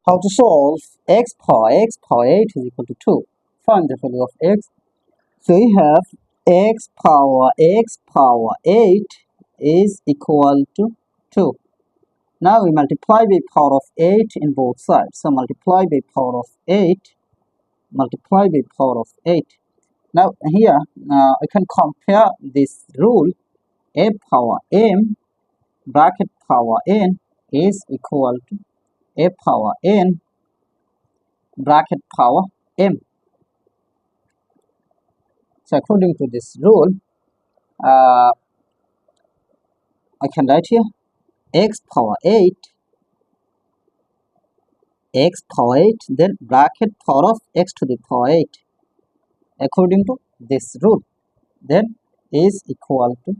How to solve x power 8 is equal to 2. Find the value of x. So we have x power 8 is equal to 2. Now we multiply by power of 8 in both sides. So multiply by power of 8, multiply by power of 8. Now here I can compare this rule. A power m bracket power n is equal to a power n bracket power m. So according to this rule, I can write here x power 8, then bracket power of x to the power 8. According to this rule, then is equal to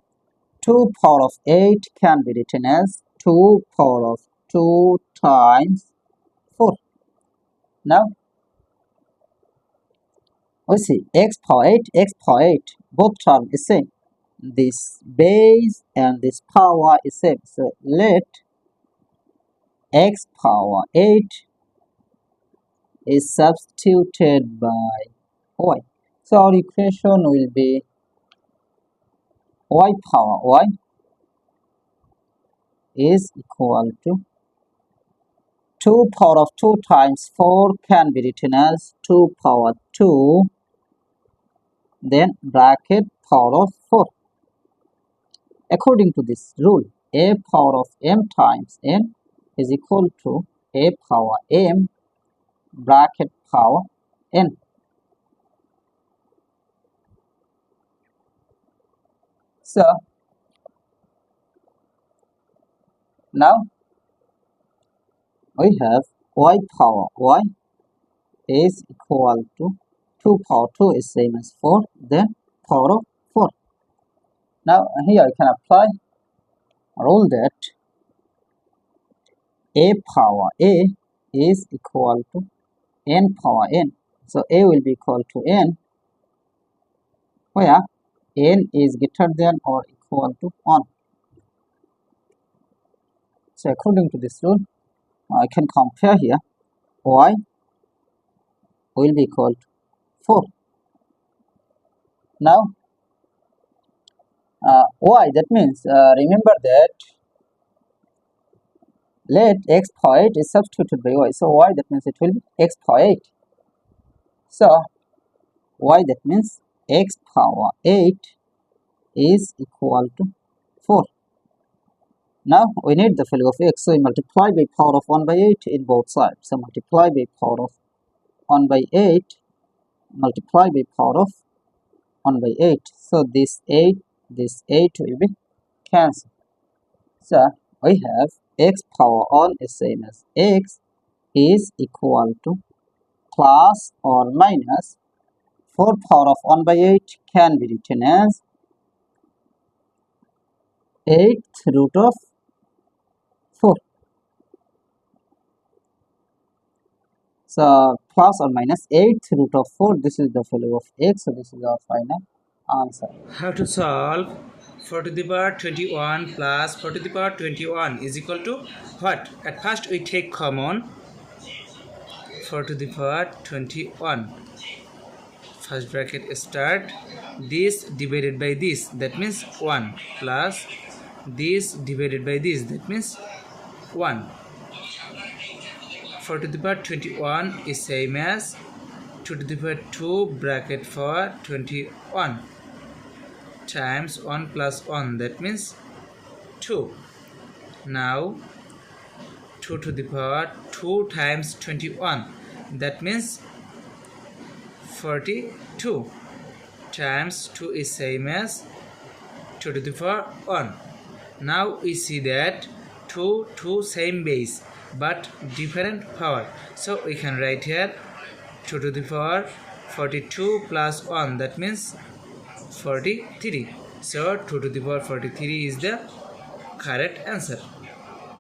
2 power of 8 can be written as 2 power of 2 times 4. Now we see x power 8, both terms is same. This base and this power is same. So let x power 8 is substituted by y. So our equation will be y power y is equal to 2 power of 2 times 4 can be written as 2 power 2, then bracket power of 4. According to this rule, a power of m times n is equal to a power m bracket power n. So now we have y power y is equal to 2 power 2 is same as 4, then power of 4. Now here I can apply rule that a power a is equal to n power n. So a will be equal to n, where n is greater than or equal to 1. So according to this rule, I can compare here y will be equal to 4. Now y, that means remember that let x power 8 is substituted by y. So y, that means it will be x power 8. So y, that means x power 8 is equal to 4. Now we need the value of x. So we multiply by power of 1 by 8 in both sides. So multiply by power of 1 by 8, multiply by power of 1 by 8. So this 8 will be cancelled. So we have x power 1 is same as x is equal to plus or minus 4 power of 1 by 8 can be written as 8th root of 4. So plus or minus 8th root of 4, this is the value of x. So this is our final answer. How to solve 4 to the power 21 plus 4 to the power 21 is equal to what? At first we take common 4 to the power 21. First bracket start, this divided by this, that means 1, plus this divided by this, that means 1. 4 to the power 21 is same as 2 to the power 2 bracket for 21 times 1 plus 1, that means 2. Now 2 to the power 2 times 21, that means 42 times 2 is same as 2 to the power 1. Now we see that 2 same base but different power. So we can write here 2 to the power 42 plus 1, that means 43. So 2 to the power 43 is the correct answer.